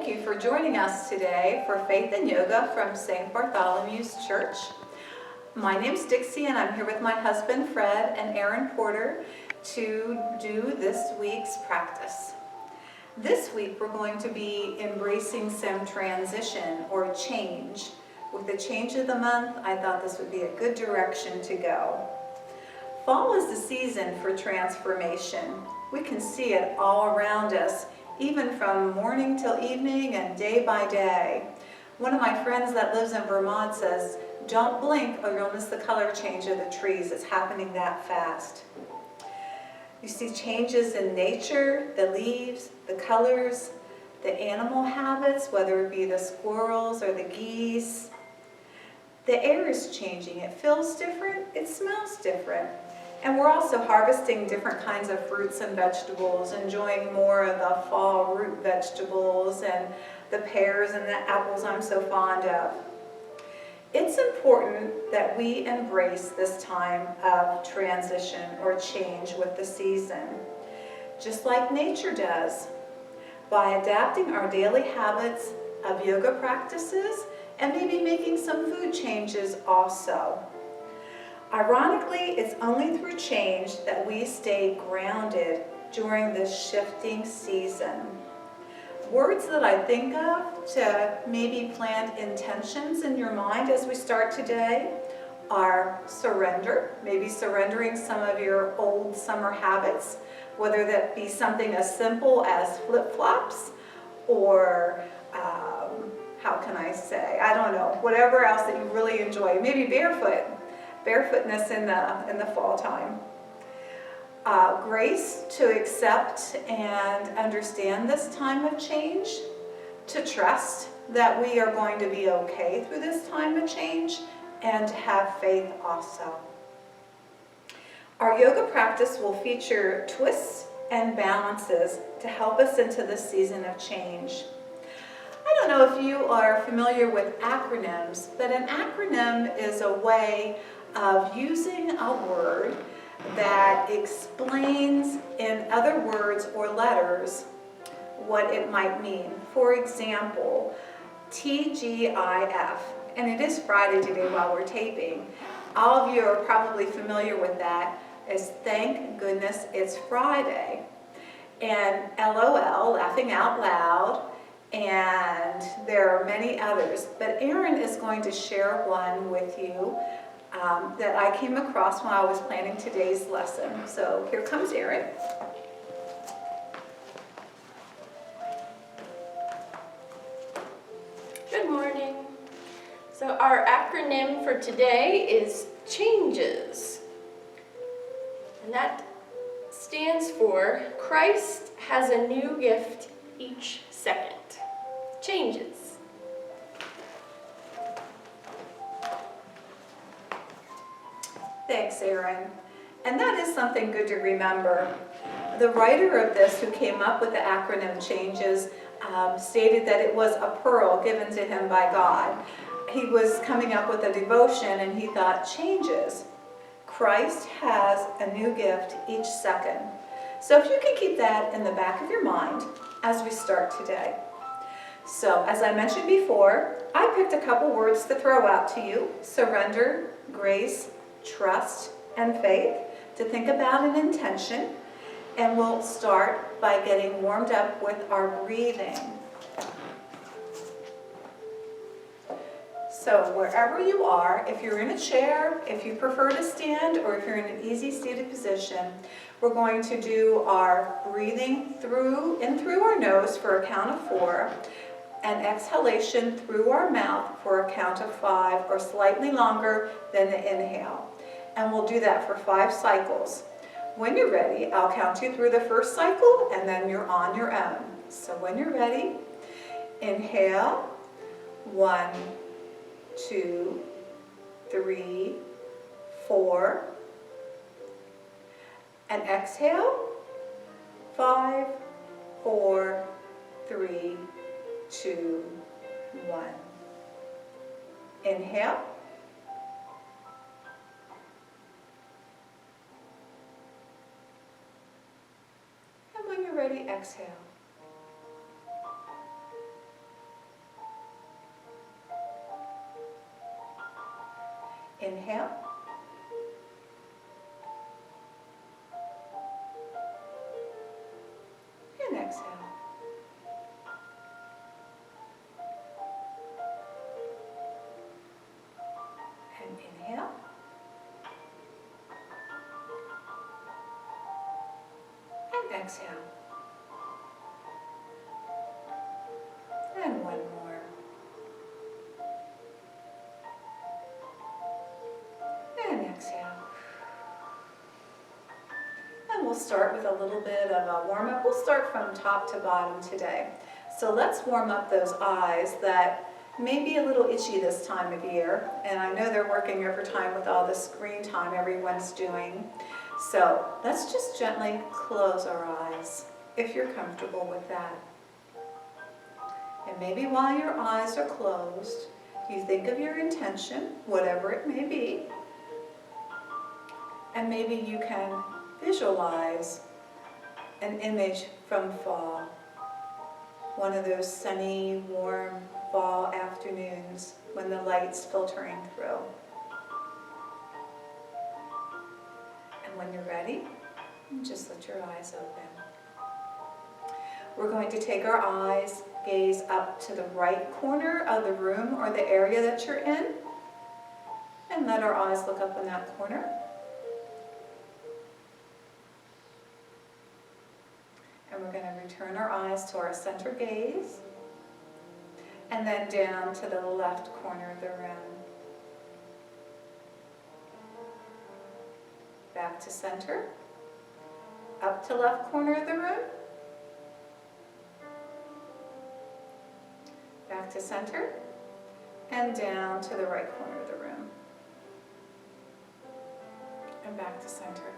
thank you for joining us today for Faith and Yoga from St. Bartholomew's Church. My name's Dixie and I'm here with my husband Fred and Aaron Porter to do this week's practice. This week we're going to be embracing some transition or change. With the change of the month, I thought this would be a good direction to go. Fall is the season for transformation. We can see it all around us, even from morning till evening and day by day. One of my friends that lives in Vermont says, "Don't blink or you'll miss the color change of the trees. It's happening that fast." You see changes in nature, the leaves, the colors, the animal habits, whether it be the squirrels or the geese. The air is changing. It feels different. It smells different. And we're also harvesting different kinds of fruits and vegetables, enjoying more of the fall root vegetables and the pears and the apples I'm so fond of. It's important that we embrace this time of transition or change with the season, just like nature does, by adapting our daily habits of yoga practices and maybe making some food changes also. Ironically, it's only through change that we stay grounded during this shifting season. Words that I think of to maybe plant intentions in your mind as we start today are surrender, maybe surrendering some of your old summer habits, whether that be something as simple as flip-flops or how can I say, I don't know, whatever else that you really enjoy, maybe barefootness in the fall time. Grace to accept and understand this time of change, to trust that we are going to be okay through this time of change, and to have faith also. Our yoga practice will feature twists and balances to help us into this season of change. I don't know if you are familiar with acronyms, but an acronym is a way of using a word that explains in other words or letters what it might mean. For example, TGIF, and it is Friday today while we're taping. All of you are probably familiar with that as thank goodness it's Friday. And LOL, laughing out loud, and there are many others. But Aaron is going to share one with you that I came across when I was planning today's lesson. So here comes Aaron. Good morning. So our acronym for today is CHANGES. And that stands for Christ has a new gift each second. Changes. Thanks, Aaron. And that is something good to remember. The writer of this, who came up with the acronym CHANGES, stated that it was a pearl given to him by God. He was coming up with a devotion and he thought, changes. Christ has a new gift each second. So if you can keep that in the back of your mind as we start today. So as I mentioned before, I picked a couple words to throw out to you: surrender, grace, trust, and faith, to think about an intention. And we'll start by getting warmed up with our breathing. So wherever you are, if you're in a chair, if you prefer to stand, or if you're in an easy seated position, we're going to do our breathing in through our nose for a count of 4, and exhalation through our mouth for a count of 5, or slightly longer than the inhale. And we'll do that for 5 cycles. When you're ready, I'll count you through the first cycle, and then you're on your own. So when you're ready, inhale, 1, 2, 3, 4, and exhale, 5, 4, 3, 2, 1. Inhale. And when you're ready, exhale. Inhale. And exhale. And inhale. And exhale. And one more. And exhale. And we'll start with a little bit of a warm-up. We'll start from top to bottom today. So let's warm up those eyes that may be a little itchy this time of year. And I know they're working overtime with all the screen time everyone's doing. So let's just gently close our eyes if you're comfortable with that. And maybe while your eyes are closed, you think of your intention, whatever it may be. And maybe you can visualize an image from fall. One of those sunny, warm fall afternoons when the light's filtering through. And when you're ready, just let your eyes open. We're going to take our eyes, gaze up to the right corner of the room or the area that you're in, and let our eyes look up in that corner. And we're going to return our eyes to our center gaze, and then down to the left corner of the room. Back to center, up to left corner of the room, back to center, and down to the right corner of the room, and back to center.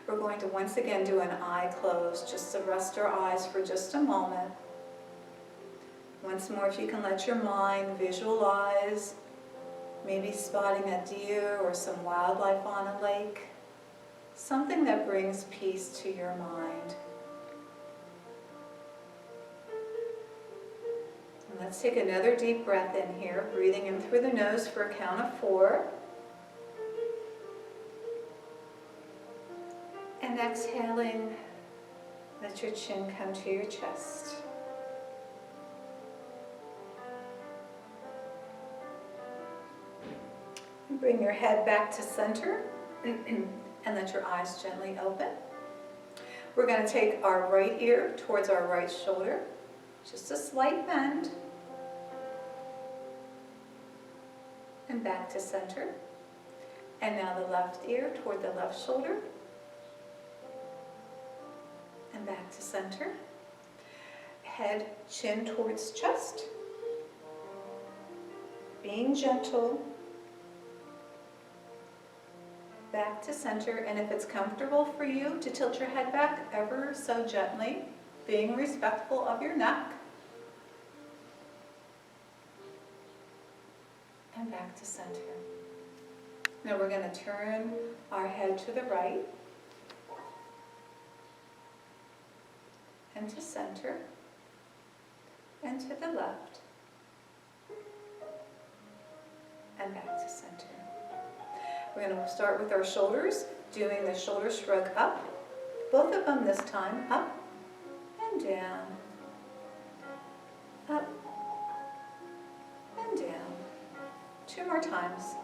We're going to once again do an eye close, just to rest our eyes for just a moment. Once more, if you can let your mind visualize maybe spotting a deer or some wildlife on a lake, something that brings peace to your mind. And let's take another deep breath in here, breathing in through the nose for a count of 4. And exhaling, let your chin come to your chest. And bring your head back to center and let your eyes gently open. We're going to take our right ear towards our right shoulder, just a slight bend. And back to center. And now the left ear toward the left shoulder. And back to center. Head, chin towards chest. Being gentle. Back to center. And if it's comfortable for you to tilt your head back ever so gently, being respectful of your neck. And back to center. Now we're going to turn our head to the right. And to center, and to the left, and back to center. We're going to start with our shoulders, doing the shoulder shrug up, both of them this time, up and down, up and down. 2 more times,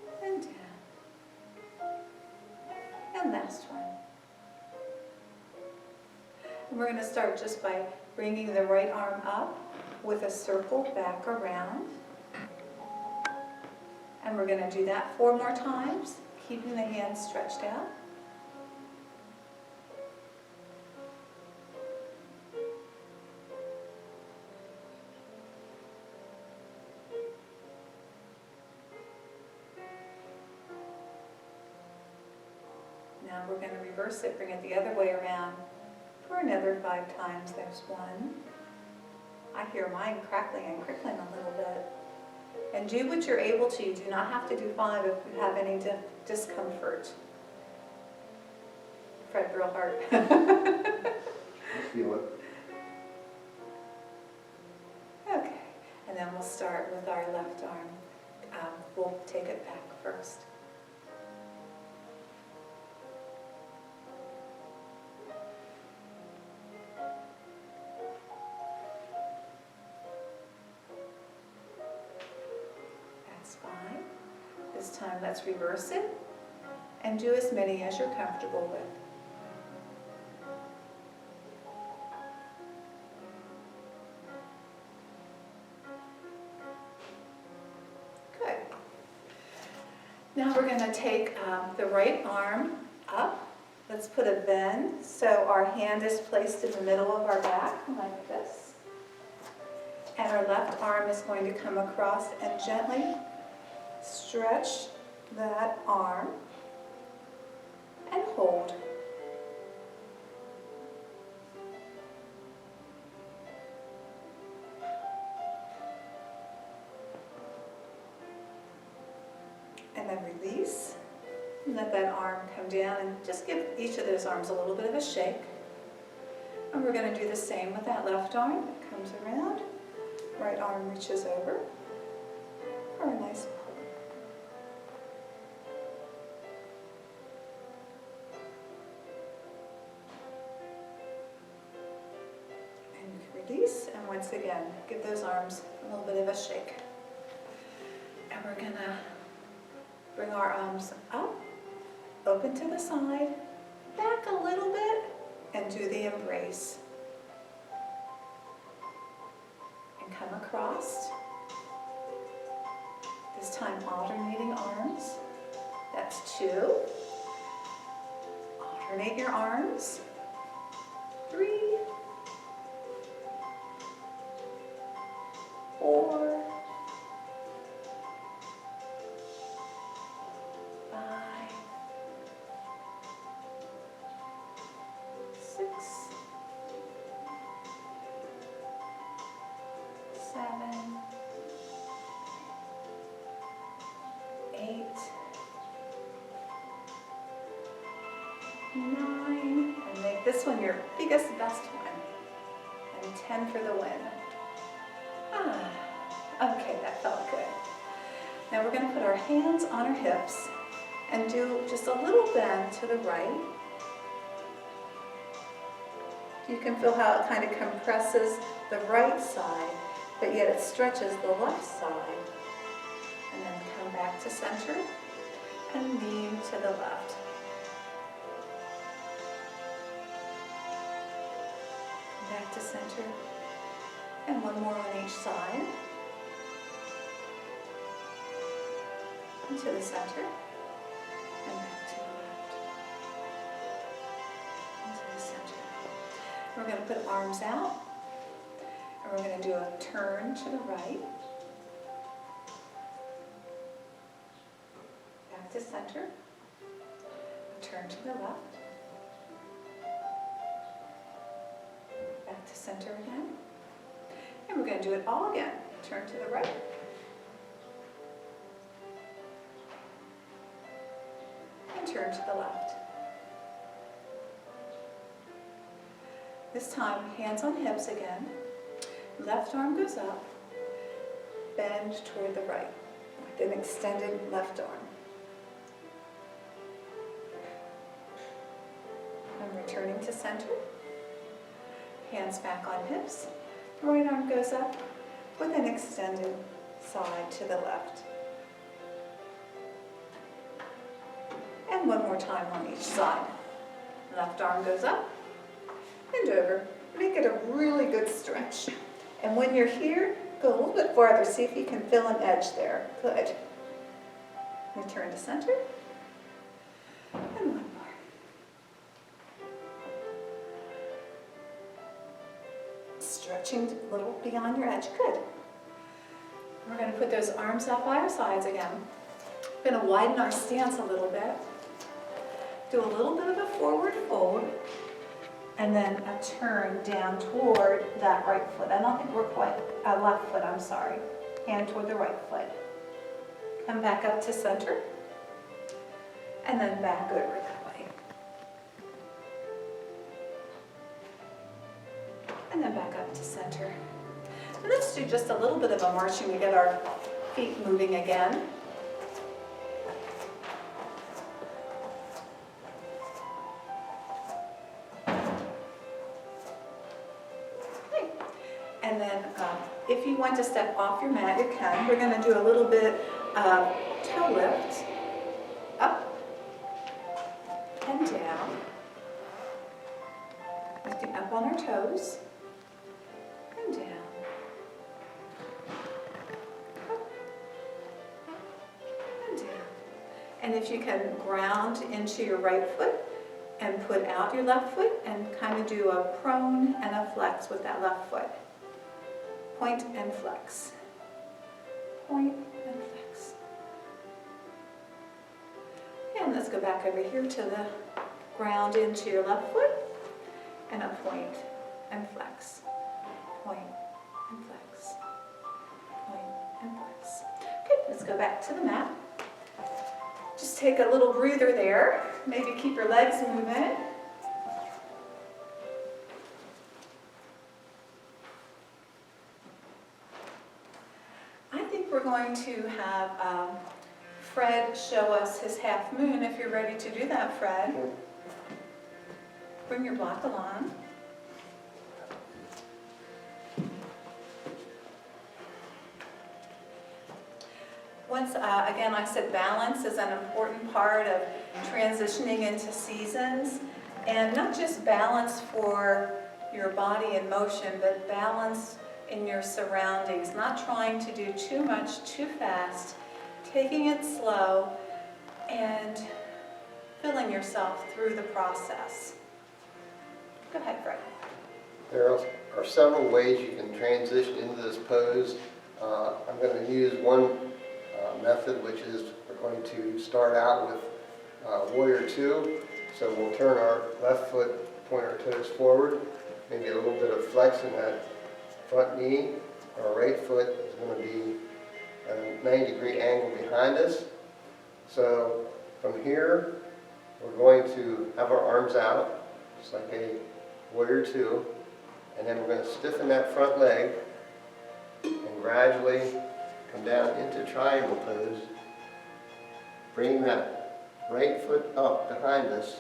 up and down, and last one. We're going to start just by bringing the right arm up with a circle back around. And we're going to do that 4 more times, keeping the hands stretched out. Now we're going to reverse it, bring it the other way around. For another 5 times. There's 1. I hear mine crackling and crickling a little bit. And do what you're able to. You do not have to do 5 if you have any discomfort. Fred real hard. I feel it. Okay. And then we'll start with our left arm. we'll take it back first. That's fine. This time let's reverse it and do as many as you're comfortable with. Good. Now we're going to take the right arm up. Let's put a bend so our hand is placed in the middle of our back like this. And our left arm is going to come across and gently stretch that arm and hold. And then release. And let that arm come down and just give each of those arms a little bit of a shake. And we're going to do the same with that left arm. It comes around. Right arm reaches over for a nice pull. And release. And once again, give those arms a little bit of a shake. And we're going to bring our arms up, open to the side, back a little bit, and do the embrace. And come across. This time alternating arms. That's 2. Alternate your arms. 3. 4. 5. 6. 7. 8. 9. And make this one your biggest, best one. And 10 for the win. Okay, that felt good. Now we're going to put our hands on our hips and do just a little bend to the right. You can feel how it kind of compresses the right side, but yet it stretches the left side. And then come back to center and lean to the left. Come back to center. And one more on each side. And to the center. And back to the left. And to the center. We're going to put arms out. And we're going to do a turn to the right. Back to center. A turn to the left. Back to center again. And we're going to do it all again. Turn to the right. And turn to the left. This time, hands on hips again. Left arm goes up. Bend toward the right with an extended left arm. I'm returning to center. Hands back on hips. Right arm goes up with an extended side to the left. And one more time on each side. Left arm goes up and over. Make it a really good stretch. And when you're here, go a little bit farther. See if you can feel an edge there. Good. Return to center. And one more. Stretching a little beyond your edge. Good. We're going to put those arms up by our sides again. We're going to widen our stance a little bit. Do a little bit of a forward fold. And then a turn down toward that right foot. I don't think we're quite, left foot, I'm sorry. Hand toward the right foot. Come back up to center. And then back over that way. And then back up to center. And let's do just a little bit of a marching to get our Feet moving again. Okay. And then if you want to step off your mat, you can. We're going to do a little bit of toe lift, up and down. Lifting up on our toes and down. Up and down. And if you can ground into your right foot and put out your left foot and kind of do a prone and a flex with that left foot. Point and flex. Point and flex. And let's go back over here to the ground into your left foot and a point and flex. Point and flex. Point and flex. Okay, let's go back to the mat. Just take a little breather there. Maybe keep your legs moving. I think we're going to have Fred show us his half moon. If you're ready to do that, Fred. Bring your block along. Once again, I said balance is an important part of transitioning into seasons, and not just balance for your body in motion, but balance in your surroundings, not trying to do too much too fast, taking it slow, and feeling yourself through the process. Go ahead, Fred. There are several ways you can transition into this pose. I'm going to use one method, which is we're going to start out with Warrior 2. So we'll turn our left foot, point our toes forward, maybe a little bit of flex in that front knee. Our right foot is going to be at a 90-degree angle behind us. So from here, we're going to have our arms out, just like a Warrior 2, and then we're going to stiffen that front leg and gradually come down into triangle pose, bringing that right foot up behind us.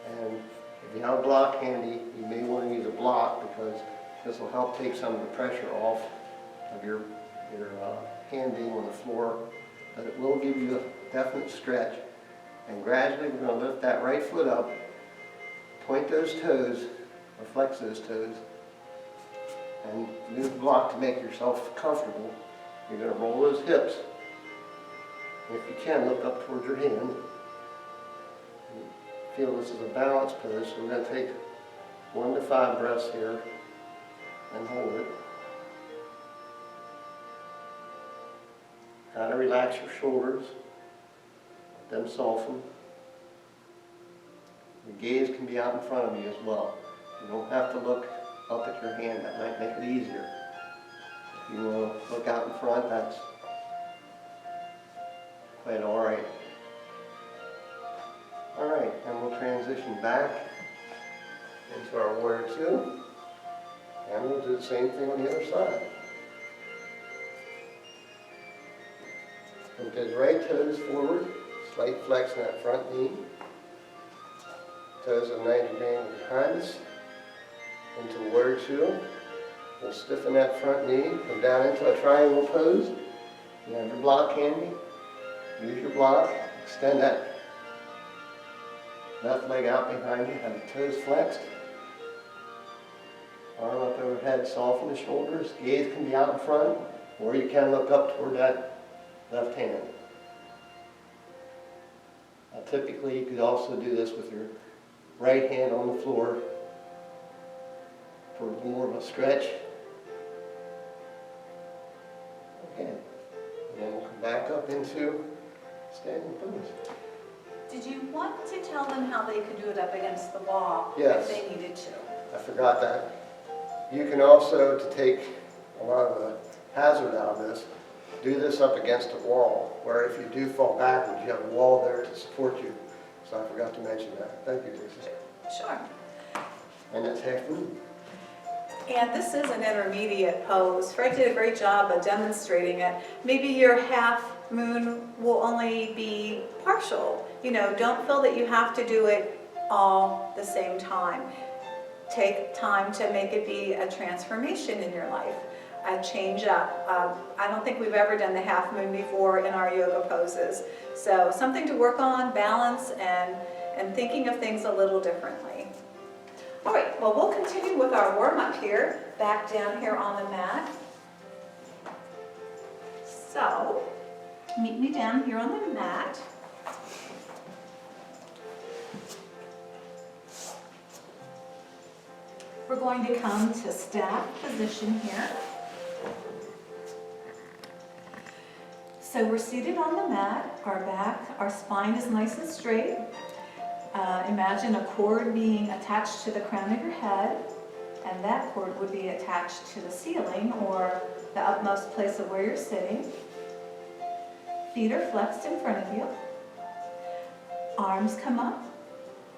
And if you have a block handy, you may want to use a block because this will help take some of the pressure off of your hand being on the floor, but it will give you a definite stretch. And gradually we're going to lift that right foot up, point those toes, or flex those toes, and use the block to make yourself comfortable. You're going to roll those hips. And if you can, look up towards your hand. Feel this is a balance pose, so we're going to take 1 to 5 breaths here and hold it. Kind of relax your shoulders, let them soften. Your gaze can be out in front of you as well. You don't have to look up at your hand, that might make it easier. If you want to look out in front, that's quite alright. Alright, and we'll transition back into our Warrior 2, and we'll do the same thing on the other side. With those right toes forward, slight flex in that front knee. Toes at 90 degree angle behind us. Into Warrior 2. We'll stiffen that front knee, come down into a triangle pose. You have your block handy. Use your block. Extend that left leg out behind you. Have the toes flexed. Arm up overhead, soften the shoulders. Gaze can be out in front, or you can look up toward that left hand. Typically, you could also do this with your right hand on the floor for more of a stretch. Okay, and then we'll come back up into standing pose. Did you want to tell them how they could do it up against the wall Yes. if they needed to? I forgot that. You can also, to take a lot of the hazard out of this, do this up against a wall, where if you do fall backwards, you have a wall there to support you. So I forgot to mention that. Thank you, Lisa. Sure. And that's half moon. And this is an intermediate pose. Fred did a great job of demonstrating it. Maybe your half moon will only be partial. You know, don't feel that you have to do it all the same time. Take time to make it be a transformation in your life, a change up. I don't think we've ever done the half moon before in our yoga poses. So something to work on, balance, and thinking of things a little differently. All right, well, we'll continue with our warm-up here, back down here on the mat. So, meet me down here on the mat. We're going to come to staff position here. So we're seated on the mat, our back, our spine is nice and straight. Imagine a cord being attached to the crown of your head, and that cord would be attached to the ceiling or the utmost place of where you're sitting. Feet are flexed in front of you. Arms come up,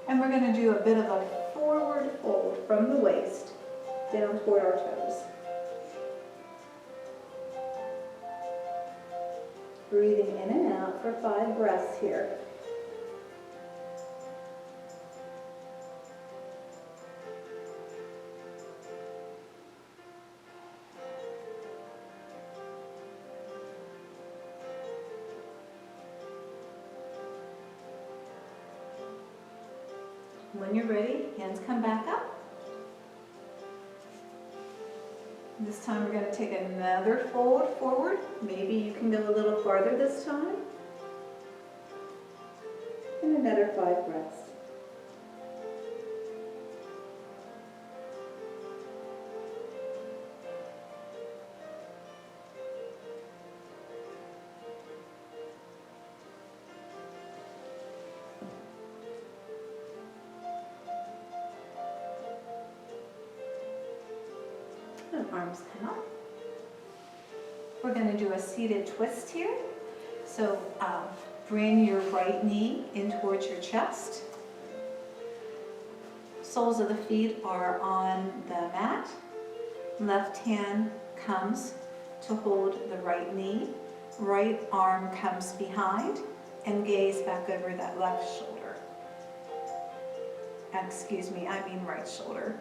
and we're going to do a bit of a forward fold from the waist down toward our toes. Breathing in and out for 5 breaths here. When you're ready, hands come back up. This time we're going to take another fold forward. Maybe you can go a little farther this time. And another 5 breaths. And arms come up. We're going to do a seated twist here. So bring your right knee in towards your chest. Soles of the feet are on the mat. Left hand comes to hold the right knee. Right arm comes behind and gaze back over that left shoulder. Excuse me, I mean right shoulder.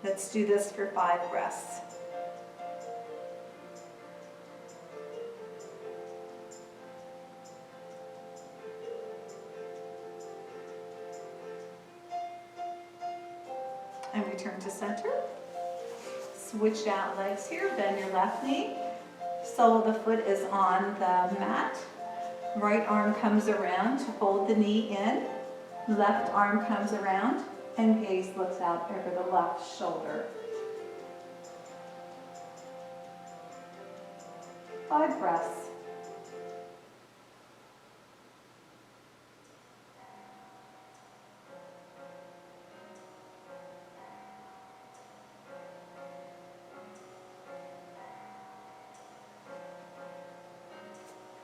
Let's do this for 5 breaths. And return to center. Switch out legs here, bend your left knee. Sole of the foot is on the mat. Right arm comes around to hold the knee in. Left arm comes around and gaze looks out over the left shoulder. 5 breaths.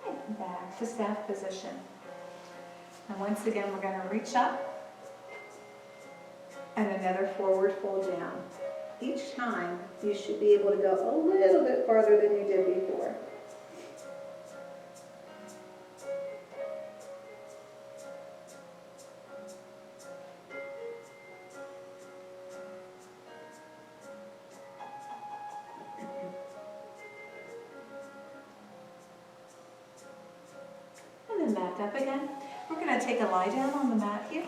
And back to staff position. And once again, we're going to reach up and another forward fold down. Each time, you should be able to go a little bit farther than you did before. And then back up again. We're going to take a lie down on the mat here.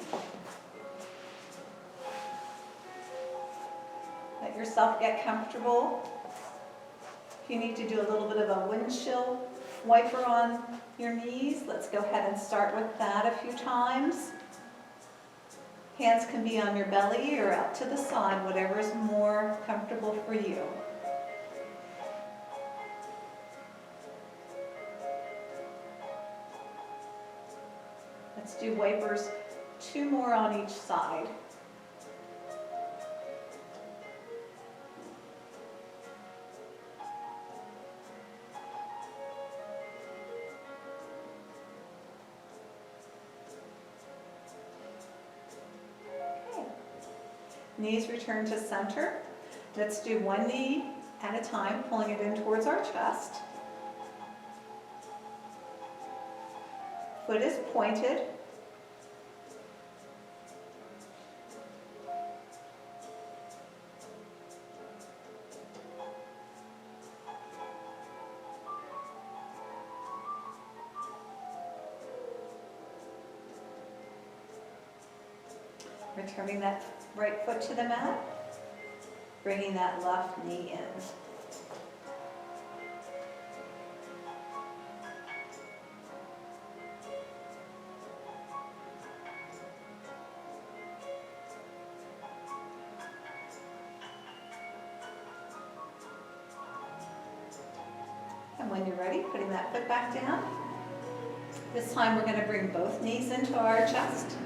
Let yourself get comfortable. If you need to do a little bit of a windshield wiper on your knees, let's go ahead and start with that a few times. Hands can be on your belly or out to the side, whatever is more comfortable for you. Let's do wipers, 2 more on each side. Knees return to center. Let's do one knee at a time, pulling it in towards our chest. Foot is pointed. Returning that right foot to the mat, bringing that left knee in. And when you're ready, putting that foot back down. This time we're going to bring both knees into our chest.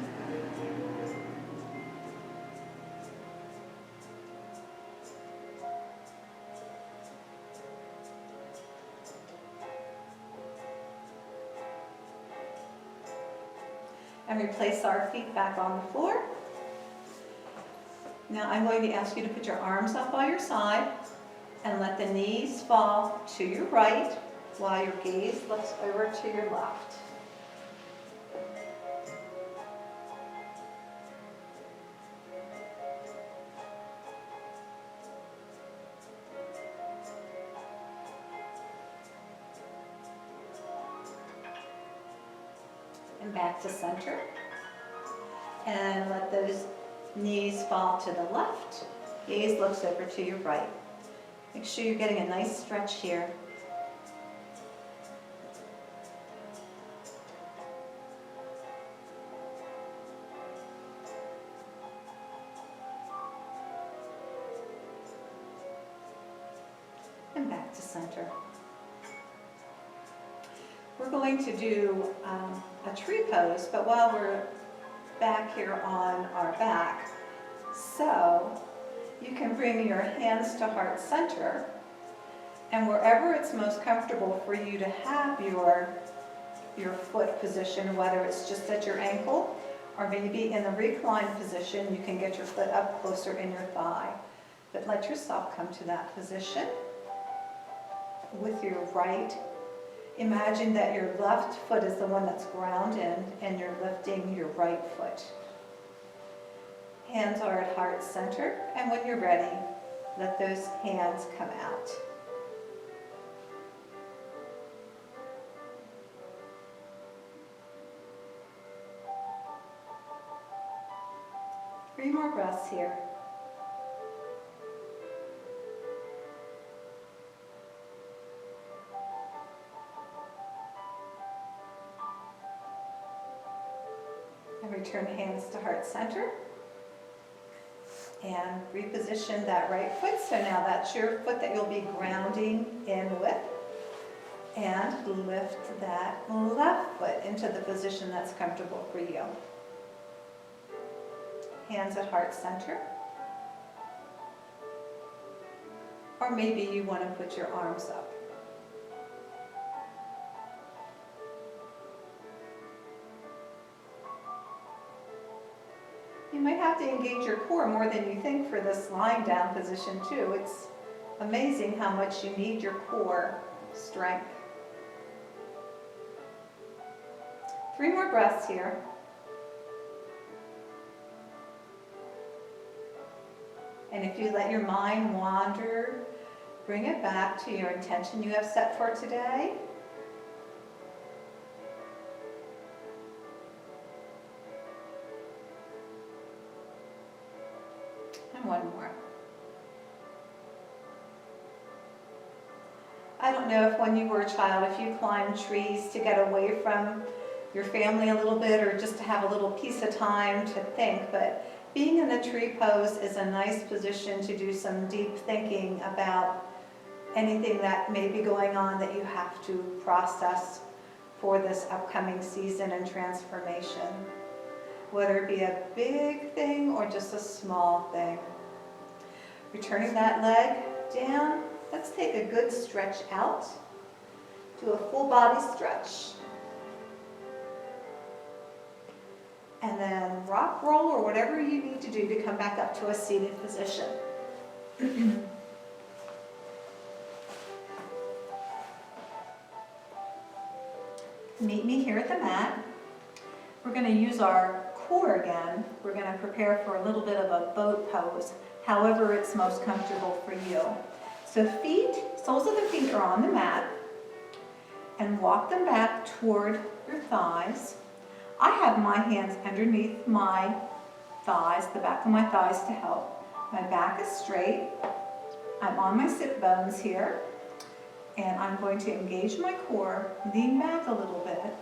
And we place our feet back on the floor. Now I'm going to ask you to put your arms up by your side and let the knees fall to your right while your gaze looks over to your left. And back to center. And let those knees fall to the left. Gaze looks over to your right. Make sure you're getting a nice stretch here. And back to center. We're going to do a tree pose, but while we're back here on our back, so you can bring your hands to heart center, and wherever it's most comfortable for you to have your foot position, whether it's just at your ankle or maybe in the reclined position, you can get your foot up closer in your thigh. But let yourself come to that position with your right. Imagine that your left foot is the one that's grounded and you're lifting your right foot. Hands are at heart center, and when you're ready, let those hands come out. Three more breaths here. And return hands to heart center. And reposition that right foot. So now that's your foot that you'll be grounding in with. And lift that left foot into the position that's comfortable for you. Hands at heart center. Or maybe you want to put your arms up. You might have to engage your core more than you think for this lying down position too. It's amazing how much you need your core strength. 3 more breaths here. And if you let your mind wander, bring it back to your intention you have set for today. And one more. I don't know if when you were a child, if you climbed trees to get away from your family a little bit or just to have a little piece of time to think, but being in the tree pose is a nice position to do some deep thinking about anything that may be going on that you have to process for this upcoming season and transformation. Whether it be a big thing or just a small thing. Returning that leg down, let's take a good stretch out. Do a full body stretch. and then rock, roll, or whatever you need to do to come back up to a seated position. Meet me here at the mat. We're going to use our core again. We're going to prepare for a little bit of a boat pose, however it's most comfortable for you. So soles of the feet are on the mat, and walk them back toward your thighs. I have my hands underneath my thighs, the back of my thighs to help. My back is straight. I'm on my sit bones here, and I'm going to engage my core, lean back a little bit.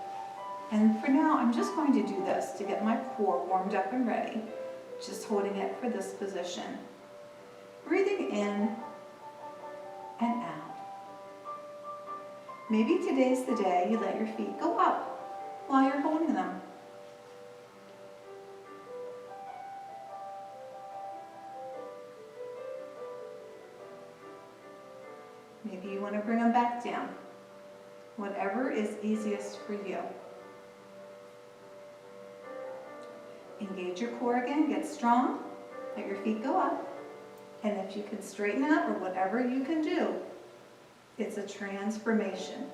And for now, I'm just going to do this to get my core warmed up and ready. Just holding it for this position. Breathing in and out. Maybe today's the day you let your feet go up while you're holding them. Maybe you want to bring them back down. Whatever is easiest for you. Engage your core again, get strong, let your feet go up, and if you can straighten out or whatever you can do, it's a transformation.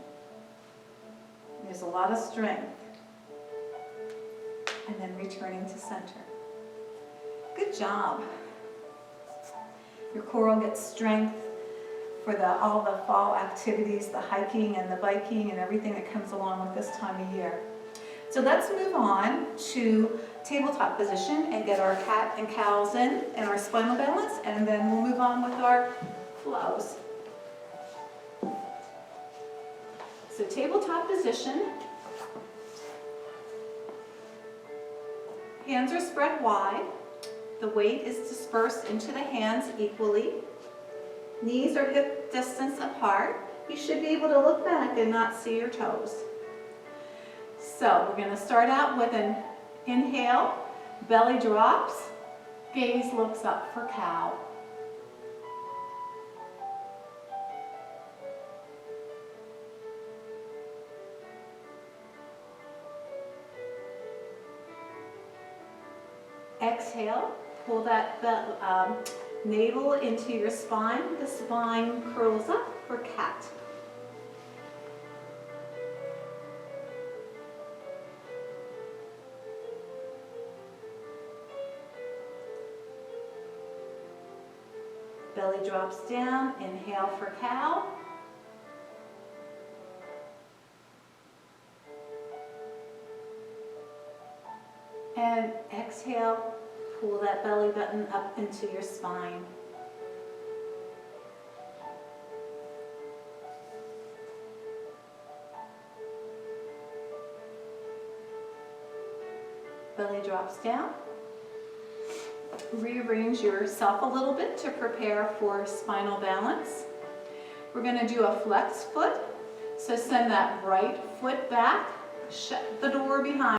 There's a lot of strength. And then returning to center. Good job. Your core will get strength for all the fall activities, the hiking and the biking and everything that comes along with this time of year. So let's move on to tabletop position and get our cat and cows in and our spinal balance, and then we'll move on with our flows. So tabletop position. Hands are spread wide. The weight is dispersed into the hands equally. Knees are hip distance apart. You should be able to look back and not see your toes. So we're going to start out with an inhale, belly drops, gaze looks up for cow. Exhale, pull that navel into your spine. The spine curls up for cat. Belly drops down, inhale for cow. And exhale, pull that belly button up into your spine. Belly drops down. Rearrange yourself a little bit to prepare for spinal balance. We're going to do a flex foot. So send that right foot back, shut the door behind.